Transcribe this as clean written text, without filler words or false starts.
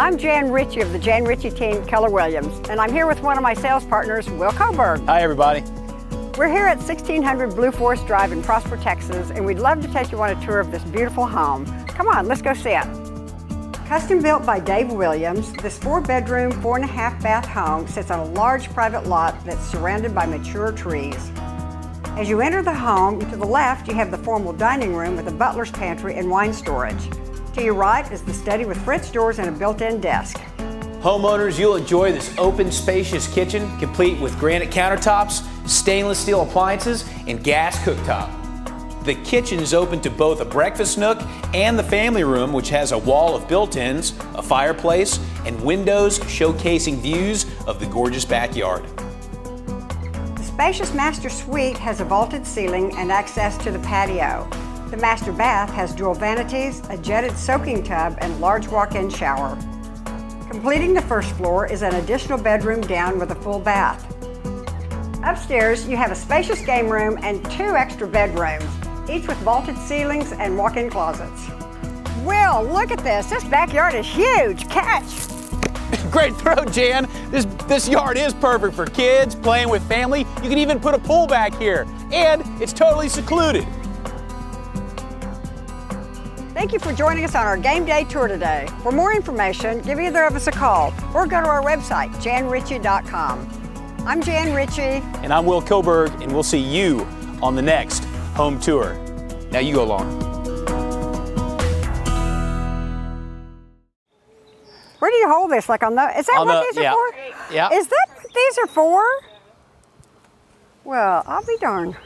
I'm Jan Ritchie of the Jan Ritchie team, Keller Williams, and I'm here with one of my sales partners, Will Koberg. Hi, everybody. We're here at 1600 Blue Forest Drive in Prosper, Texas, and we'd love to take you on a tour of this beautiful home. Come on, let's go see it. Custom built by Dave Williams, this 4-bedroom, 4.5-bath home sits on a large private lot that's surrounded by mature trees. As you enter the home, to the left you have the formal dining room with a butler's pantry and wine storage. To your right is the study with French doors and a built-in desk. Homeowners, you'll enjoy this open, spacious kitchen, complete with granite countertops, stainless steel appliances, and gas cooktop. The kitchen is open to both a breakfast nook and the family room, which has a wall of built-ins, a fireplace, and windows showcasing views of the gorgeous backyard. The spacious master suite has a vaulted ceiling and access to the patio. The master bath has dual vanities, a jetted soaking tub, and large walk-in shower. Completing the first floor is an additional bedroom down with a full bath. Upstairs, you have a spacious game room and 2 extra bedrooms, each with vaulted ceilings and walk-in closets. Will, look at this. This backyard is huge. Catch. Great throw, Jan. This yard is perfect for kids, playing with family. You can even put a pool back here, and it's totally secluded. Thank you for joining us on our game day tour today. For more information, give either of us a call or go to our website, janritchie.com. I'm Jan Ritchie. And I'm Will Koberg, and we'll see you on the next home tour. Now you go along. Where do you hold this? Like on the, is that what these are for? Yeah. Is that what these are for? Well, I'll be darned.